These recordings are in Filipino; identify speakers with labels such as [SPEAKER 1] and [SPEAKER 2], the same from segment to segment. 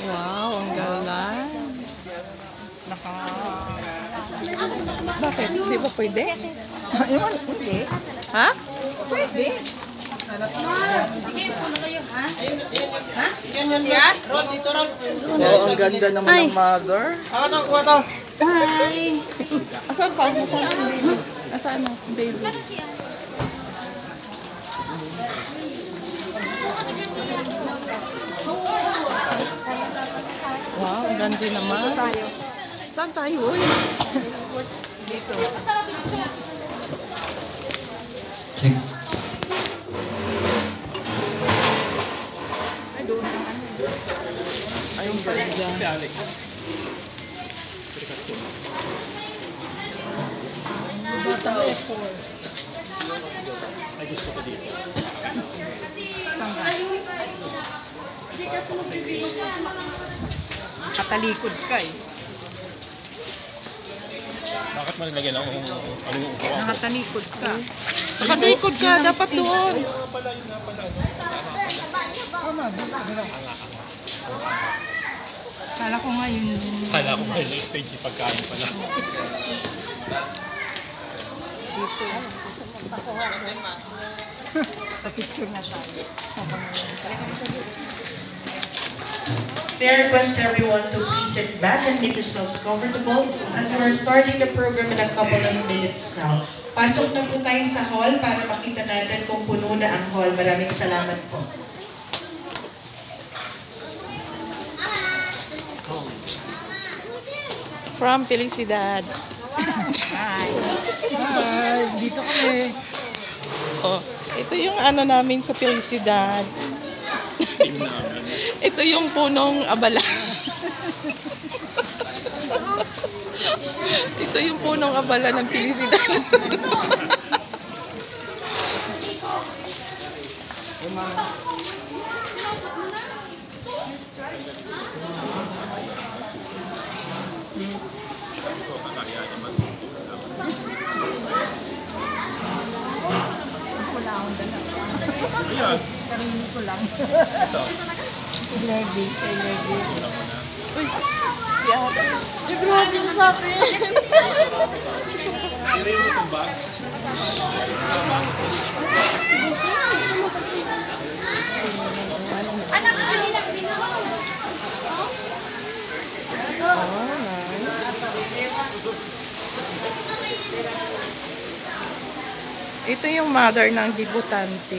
[SPEAKER 1] Wow, ang galang. Bakit? Di ba pwede?
[SPEAKER 2] Hindi.
[SPEAKER 1] Ha?
[SPEAKER 2] Pwede.
[SPEAKER 1] Oh, ang ganda naman ng mother.
[SPEAKER 2] Hi.
[SPEAKER 1] Asan pa? Asan ang baby? Asan ang baby? Wow, ang ganda naman. Saan tayo? Uy? Dito.
[SPEAKER 3] Check.
[SPEAKER 1] Ay, ang ganda.
[SPEAKER 4] Ay, gusto ko dito.
[SPEAKER 2] Katalikod ka eh.
[SPEAKER 4] Bakit mo nilagyan ako ano yung upo ako?
[SPEAKER 2] Nakatalikod ka.
[SPEAKER 1] Nakalikod ka, dapat doon.
[SPEAKER 2] Kala ko nga yun.
[SPEAKER 4] Kala ko may stage yung pagkain pala.
[SPEAKER 2] Sa picture na tayo.
[SPEAKER 5] May I request everyone to please sit back and make yourselves comfortable as we are starting the program in a couple of minutes now. Pasok na po tayo sa hall para makita natin kung puno na ang hall. Maraming salamat po.
[SPEAKER 1] From Felicidad.
[SPEAKER 2] Hi. Hi. Dito kami.
[SPEAKER 1] Oh, ito yung ano namin sa Felicidad.
[SPEAKER 4] Team namin.
[SPEAKER 1] Ito yung punong abala. Ito yung punong abala ng Felicidad.
[SPEAKER 4] Ayan.
[SPEAKER 2] Sarili ko lang.
[SPEAKER 4] Ito.
[SPEAKER 2] Si Lerdy. Kay Lerdy.
[SPEAKER 1] Uy, si Ate.
[SPEAKER 2] Ay, grabe sa sapin.
[SPEAKER 4] Kaya mo itong bag?
[SPEAKER 1] Oh, nice. Ito yung mother ng debutante,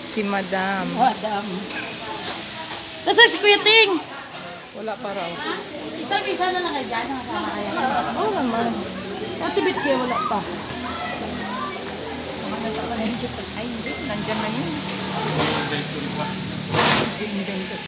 [SPEAKER 1] si Madam.
[SPEAKER 2] Madam. Nasaan si Kuya Ting?
[SPEAKER 1] Wala pa raw.
[SPEAKER 2] Isa na lang kayo dyan. Nakasama kayo.
[SPEAKER 1] Oo naman.
[SPEAKER 2] Natibit kayo, wala pa. Ay, hindi. Nandyan na yun.